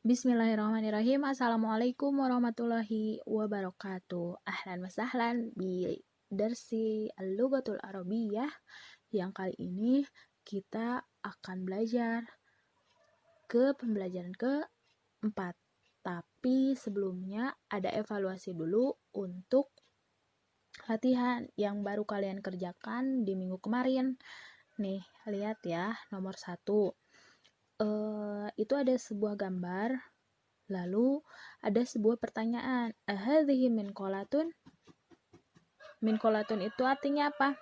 Bismillahirrahmanirrahim. Assalamualaikum warahmatullahi wabarakatuh. Ahlan wa sahlan bi darsi al-lughatul arabiyyah. Yang kali ini kita akan belajar ke pembelajaran keempat. Tapi sebelumnya ada evaluasi dulu untuk latihan yang baru kalian kerjakan di minggu kemarin. Nih, lihat ya, nomor 1. Itu ada sebuah gambar, lalu ada sebuah pertanyaan. Ahadhihi minqolatun? Minqolatun itu artinya apa?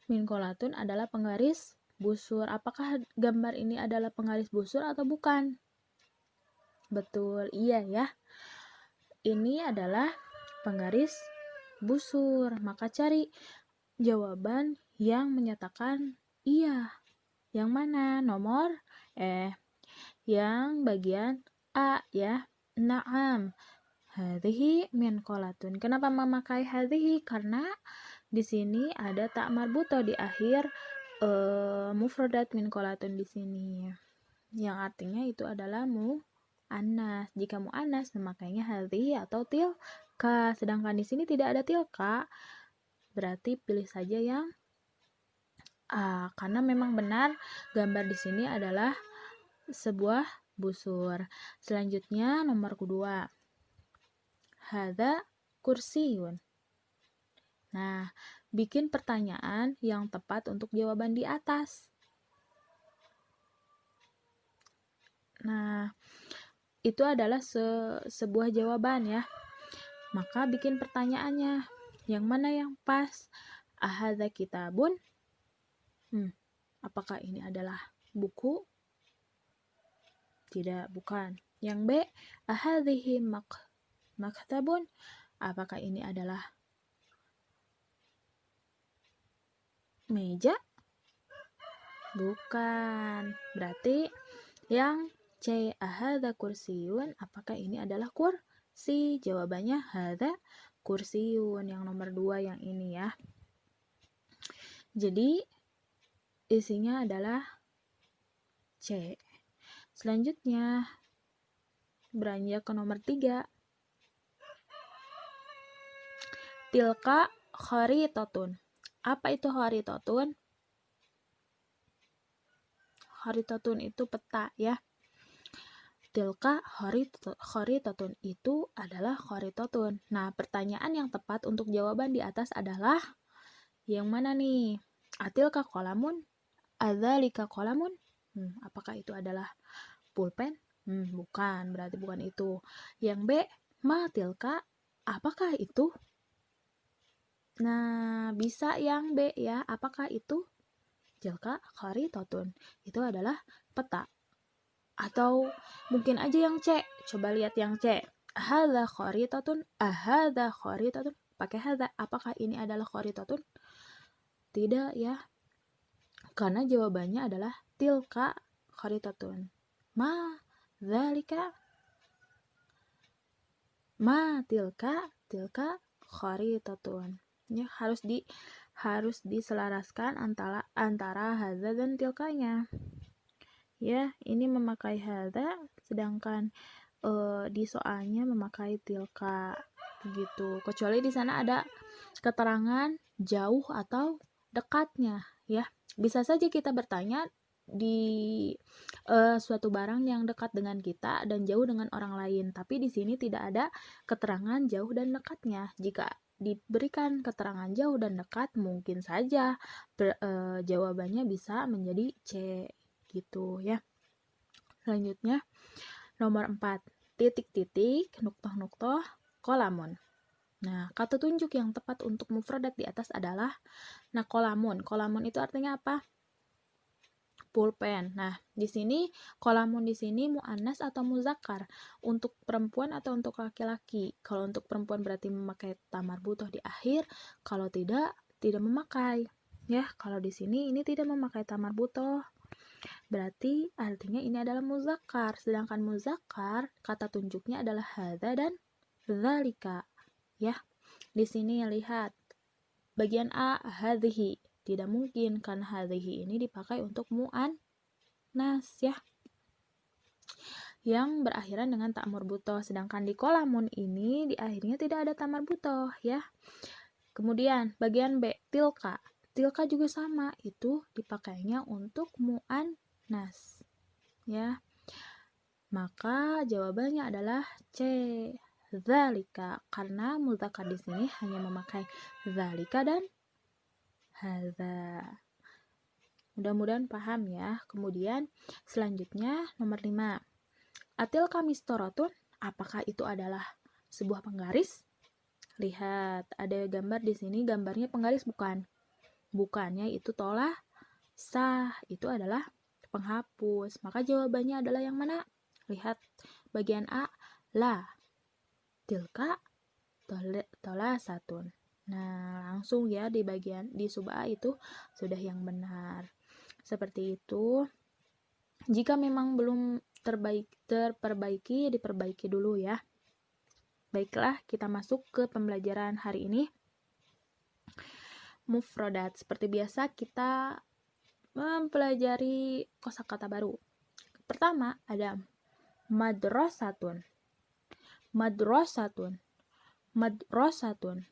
Minqolatun adalah penggaris busur. Apakah gambar ini adalah penggaris busur atau bukan? Betul, iya ya. Ini adalah penggaris busur. Maka cari jawaban yang menyatakan iya. Yang mana? Yang bagian A ya. Naam. Hadhihi minqolatun. Kenapa memakai hadhihi? Karena di sini ada tak marbuto di akhir mufradat minqolatun di sini. Yang artinya itu adalah muannas. Jika muannas memakainya hadhihi atau tilka. Sedangkan di sini tidak ada tilka, berarti pilih saja yang A, karena memang benar gambar di sini adalah sebuah busur. Selanjutnya nomor kedua. Hadza kursiyun. Nah, bikin pertanyaan yang tepat untuk jawaban di atas. Nah, itu adalah sebuah jawaban ya. Maka bikin pertanyaannya. Yang mana yang pas? Ahadza kitabun? Apakah ini adalah buku? Tidak, bukan. Yang B, ahadhihi maktabun? Apakah ini adalah meja? Bukan. Berarti yang C, ahadha kursiyun? Apakah ini adalah kursi? Jawabannya hadha kursiyun. Yang nomor 2 yang ini ya. Jadi isinya adalah C. Selanjutnya beranjak ke nomor 3. Tilka kharitatun. Apa itu kharitatun? Kharitatun itu peta ya. Tilka kharitatun itu adalah kharitatun. Nah, pertanyaan yang tepat untuk jawaban di atas adalah yang mana nih? Atilka kolamun? Adzalika kolamun? Apakah itu adalah pulpen? Bukan, berarti bukan itu. Yang B, ma tilka? Apakah itu? Nah, bisa yang B ya. Apakah itu? Tilka kharitatun. Itu adalah peta. Atau mungkin aja yang C. Coba lihat yang C. Hadza kharitatun? Ahadza kharitatun? Pakai hadza. Apakah ini adalah kharitatun? Tidak ya. Karena jawabannya adalah tilka kharitatun. Ma dzalika? Ma tilka kharitatun. Ya, harus diselaraskan antara hadza dan tilkanya. Ya, ini memakai hadza, sedangkan di soalnya memakai tilka begitu. Kecuali di sana ada keterangan jauh atau dekatnya ya. Bisa saja kita bertanya di suatu barang yang dekat dengan kita dan jauh dengan orang lain, tapi di sini tidak ada keterangan jauh dan dekatnya. Jika diberikan keterangan jauh dan dekat, mungkin saja jawabannya bisa menjadi C gitu ya. Selanjutnya nomor 4, titik-titik, nuktoh-nuktoh, kolamun. Nah, kata tunjuk yang tepat untuk mufradat di atas adalah kolamun. Kolamun itu artinya apa? Pulpen. Nah, di sini kolamun di sini muannas atau muzakkar? Untuk perempuan atau untuk laki-laki? Kalau untuk perempuan berarti memakai tamar butoh di akhir, kalau tidak memakai. Ya, kalau di sini ini tidak memakai tamar butoh. Berarti artinya ini adalah muzakkar. Sedangkan muzakkar kata tunjuknya adalah hadza dan dzalika. Ya. Di sini lihat bagian A, hadhihi. Tidak mungkin karena hadhihi ini dipakai untuk muannas ya. yang berakhiran dengan ta marbutoh. Sedangkan di qalamun ini di akhirnya tidak ada ta marbutoh ya. Kemudian bagian B, tilka. Tilka juga sama, itu dipakainya untuk muannas ya. Maka jawabannya adalah C, dzalika, karena mudzakkar di sini hanya memakai dzalika dan hadza. Mudah-mudahan paham ya. Kemudian selanjutnya nomor 5. Atilka mistoratun, apakah itu adalah sebuah penggaris? Lihat, ada gambar di sini, gambarnya penggaris bukan? Bukannya itu tolah sah, itu adalah penghapus. Maka jawabannya adalah yang mana? Lihat bagian A, la. Tilka tolah satun. Nah, langsung ya di bagian di sub A itu sudah yang benar. Seperti itu. Jika memang belum terperbaiki, diperbaiki dulu ya. Baiklah, kita masuk ke pembelajaran hari ini. Mufradat. Seperti biasa kita mempelajari kosakata baru. Pertama ada madrasatun. Madrasatun. Madrasatun.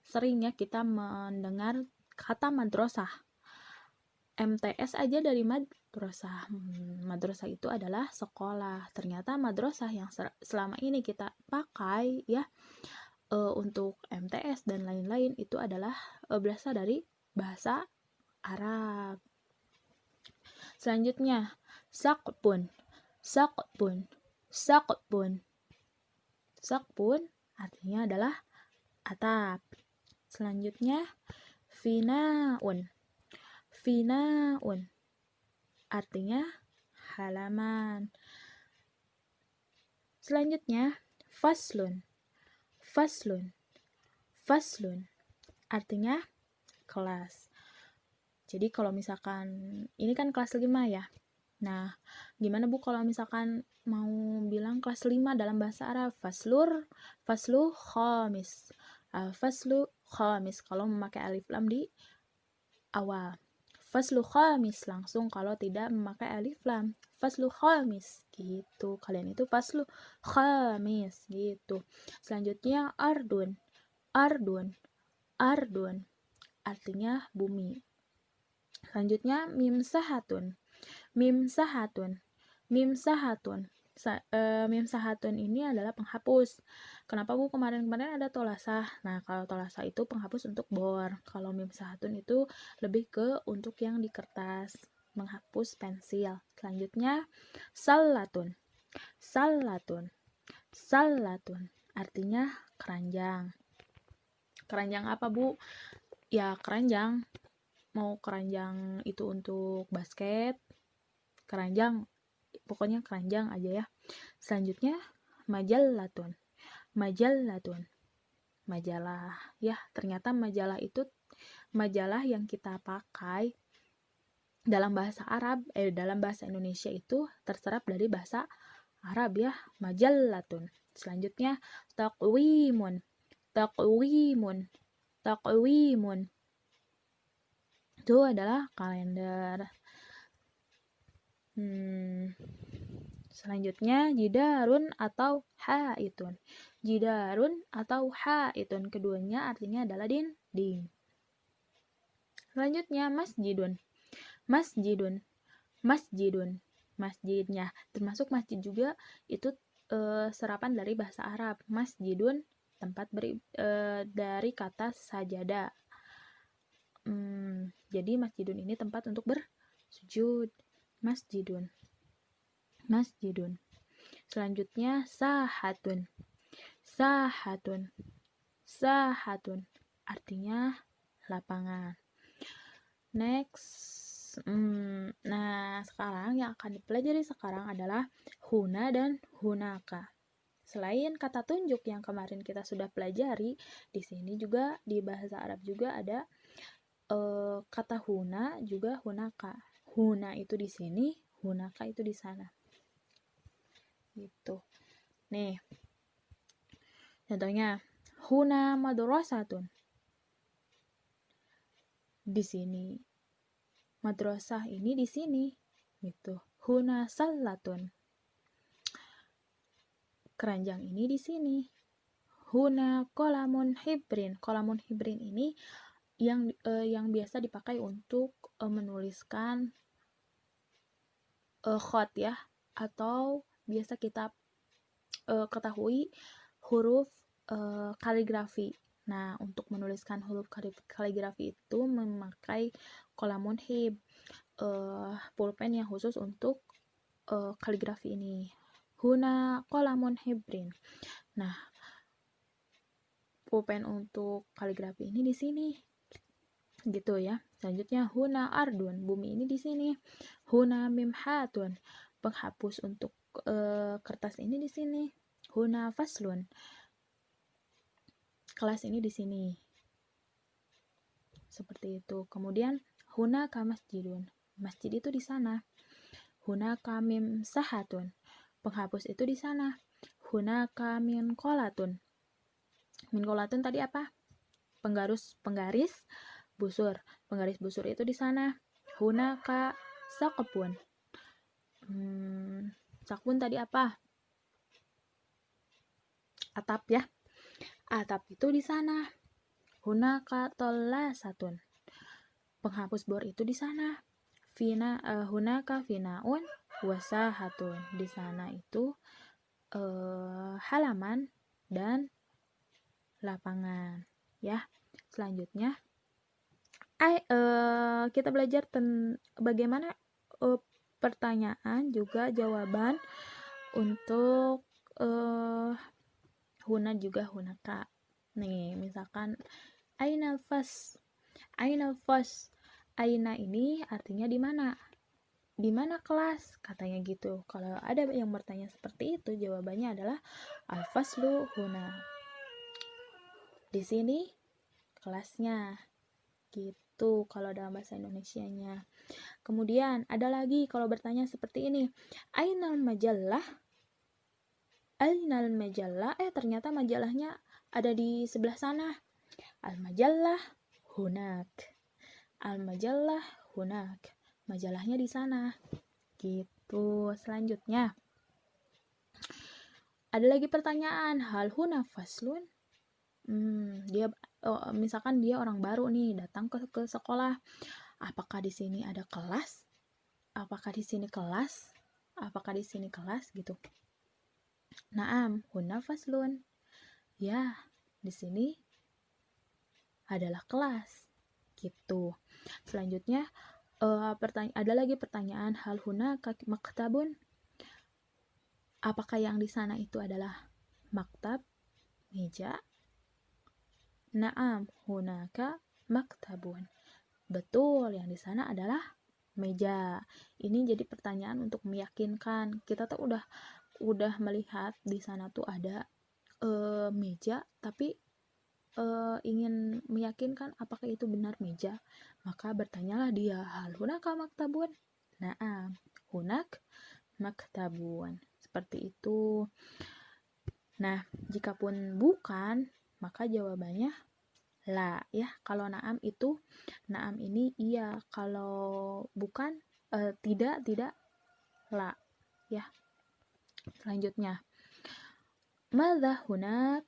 Sering ya kita mendengar kata madrasah. MTS aja dari madrasah. Madrasah itu adalah sekolah. Ternyata madrasah yang selama ini kita pakai ya untuk MTS dan lain-lain itu adalah berasal dari bahasa Arab. Selanjutnya saqpun. Saqpun. Saqpun. Saqpun artinya adalah atap. Selanjutnya finaun. Finaun artinya halaman. Selanjutnya faslun. Faslun. Faslun artinya kelas. Jadi kalau misalkan ini kan kelas 5 ya. Nah, gimana Bu kalau misalkan mau bilang kelas 5 dalam bahasa Arab? Faslu khamis. Faslu khamis kalau memakai alif lam di awal. Faslu khamis langsung kalau tidak memakai alif lam. Faslu khamis gitu. Kalian itu faslu khamis gitu. Selanjutnya ardun. Ardun. Ardun artinya bumi. Selanjutnya mimsahatun. Mimsahatun. Mimsahatun. Mimsahatun ini adalah penghapus. Kenapa Bu kemarin-kemarin ada tolasah? Nah, kalau tolasah itu penghapus untuk bor. Kalau mimsahatun itu lebih ke untuk yang di kertas, menghapus pensil. Selanjutnya sallatun. Sallatun. Sallatun artinya keranjang. Keranjang apa Bu? Ya keranjang. Mau keranjang itu untuk basket, keranjang, pokoknya keranjang aja ya. Selanjutnya majallatun. Majallatun, majalah ya. Ternyata majalah itu majalah yang kita pakai dalam bahasa Arab, dalam bahasa Indonesia itu terserap dari bahasa Arab ya. Majallatun. Selanjutnya taqwimun. Taqwimun. Taqwimun itu adalah kalender. Selanjutnya jidarun atau haitun. Jidarun atau haitun, keduanya artinya adalah dinding. Selanjutnya masjidun. Masjidun. Masjidun. Masjidnya termasuk masjid juga itu serapan dari bahasa Arab. Masjidun tempat dari kata sajada. Jadi masjidun ini tempat untuk bersujud. Masjidun. Masjidun. Selanjutnya sahatun. Sahatun. Sahatun artinya lapangan. Next. Nah, sekarang yang akan dipelajari sekarang adalah huna dan hunaka. Selain kata tunjuk yang kemarin kita sudah pelajari, di sini juga di bahasa Arab juga ada kata huna juga hunaka. Huna itu di sini, hunaka itu di sana. Gitu. Nih. Contohnya huna madrasatun. Di sini. Madrasah ini di sini. Gitu. huna sallatun. Keranjang ini di sini. Huna qalamun hibrin. Qalamun hibrin ini yang biasa dipakai untuk menuliskan khot ya, atau biasa kita ketahui huruf kaligrafi. Nah, untuk menuliskan huruf kaligrafi itu memakai qalamun hib, pulpen yang khusus untuk kaligrafi ini. Huna qalamun hibrin. Nah, pulpen untuk kaligrafi ini di sini. Gitu ya. Selanjutnya huna ardun, bumi ini di sini. Huna mimhatun, penghapus untuk kertas ini di sini. Huna faslun, kelas ini di sini. Seperti itu. Kemudian huna ka masjidun, masjid itu di sana. Huna ka mimsahatun, penghapus itu di sana. Huna ka minqalatun. Minqalatun tadi apa? Penggaris busur. Penggaris busur itu di sana. Huna ka saqfun. Saqfun tadi apa? Atap ya. Atap itu di sana. Huna ka tollasatun, penghapus bor itu di sana. Huna ka finaun wasahatun, di sana itu halaman dan lapangan ya. Selanjutnya kita belajar bagaimana pertanyaan juga jawaban untuk huna juga hunaka. Nih, misalkan Ainal fas. Aina ini artinya di mana? Di mana kelas? Katanya gitu. Kalau ada yang bertanya seperti itu, jawabannya adalah al-faslu huna. Di sini kelasnya. Gitu kalau dalam bahasa Indonesianya. Kemudian ada lagi kalau bertanya seperti ini. Ainal majallah? Ainal majallah? Ternyata majalahnya ada di sebelah sana. Al-majallah hunak. Al-majallah hunak. Majalahnya di sana. Gitu. Selanjutnya ada lagi pertanyaan, hal huna faslun? Misalkan dia orang baru nih datang ke sekolah. Apakah di sini ada kelas? Apakah di sini kelas? Apakah di sini kelas gitu? Naam, huna faslun. Ya, di sini adalah kelas. Gitu. Selanjutnya ada lagi pertanyaan, hal huna maktabun? Apakah yang di sana itu adalah maktab, meja? Naam, hunaka maktabun. Betul, yang di sana adalah meja. Ini jadi pertanyaan untuk meyakinkan. Kita tuh udah melihat di sana tuh ada meja, tapi ingin meyakinkan apakah itu benar meja, maka bertanyalah dia, hal hunaka maktabun? Naam, hunak maktabun. Seperti itu. Nah, jikapun bukan, maka jawabannya la ya. Kalau naam ini iya, kalau bukan tidak la ya. Selanjutnya madza huna,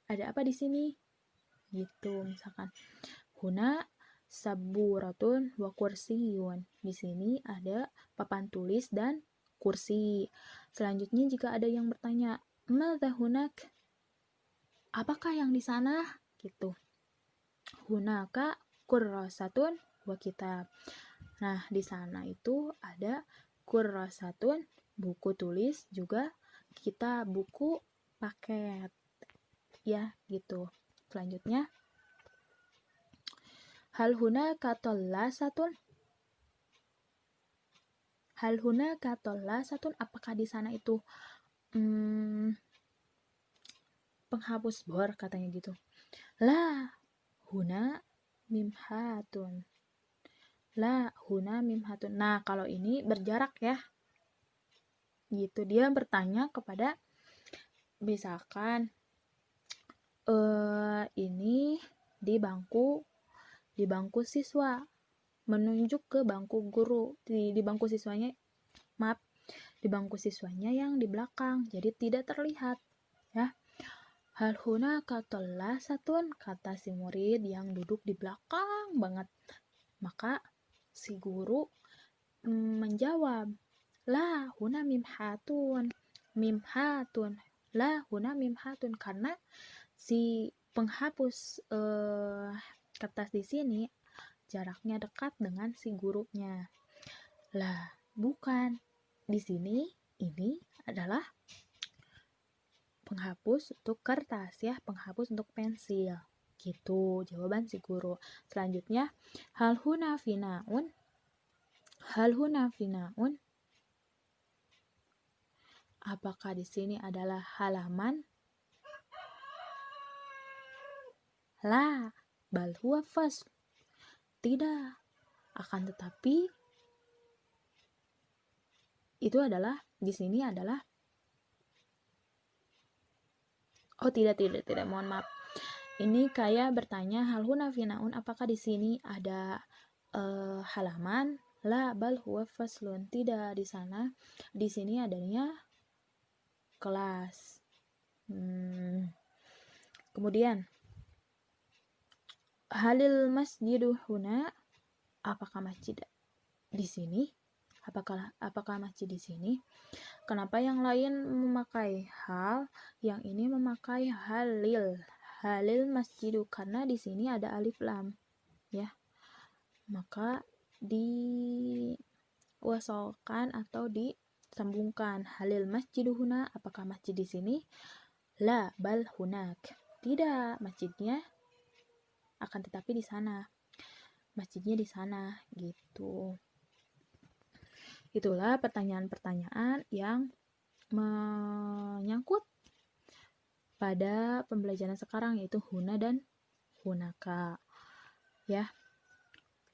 ada apa di sini? Gitu, misalkan huna saburatun wa kursiyun. Di sini ada papan tulis dan kursi. Selanjutnya jika ada yang bertanya, madza hunak? Apakah yang di sana? Gitu. Hunaka kurrasatun wa kitab. Nah, di sana itu ada kurrasatun, buku tulis, juga kita buku paket. Ya, gitu. Selanjutnya hal hunaka tollasatun? Hal hunaka tollasatun? Apakah di sana itu penghapus bor, katanya gitu. La huna mimhatun. La huna mimhatun. Nah, kalau ini berjarak ya. Gitu, dia bertanya kepada misalkan ini di bangku siswa. menunjuk ke bangku guru di bangku siswanya, maaf, di bangku siswanya yang di belakang, jadi tidak terlihat ya. Hal hunaka tollasatun, kata si murid yang duduk di belakang banget. Maka si guru menjawab, la huna mimhatun, mimhatun, la huna mimhatun, karena si penghapus kertas di sini jaraknya dekat dengan si gurunya. Lah, bukan. Di sini ini adalah penghapus untuk kertas ya, penghapus untuk pensil. Gitu jawaban si guru. Selanjutnya, hal huna finaun. Hal huna finaun. Apakah di sini adalah halaman? La, bal huwa fasl. Tidak. Akan tetapi itu adalah di sini adalah tidak, mohon maaf. Ini kayak bertanya hal huna finaun, apakah di sini ada halaman? La bal huwa faslun. Tidak, di sana di sini adanya kelas. Kemudian halil masjidu huna, apakah masjid di sini? Apakah masjid di sini? Kenapa yang lain memakai hal, yang ini memakai halil? Halil masjidu, karena di sini ada alif lam ya. Maka diwasalkan atau disambungkan. Halil masjidu huna, apakah masjid di sini? La bal hunak. Tidak, masjidnya akan tetapi di sana. Masjidnya di sana gitu. Itulah pertanyaan-pertanyaan yang menyangkut pada pembelajaran sekarang, yaitu huna dan hunaka ya.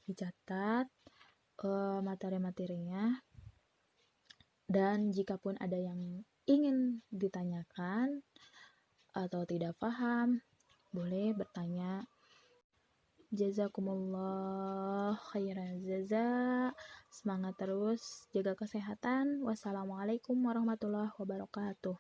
Dicatat materi-materinya, dan jikapun ada yang ingin ditanyakan atau tidak paham, boleh bertanya. Jazakumullah khairan jaza. Semangat terus, jaga kesehatan. Wassalamualaikum warahmatullahi wabarakatuh.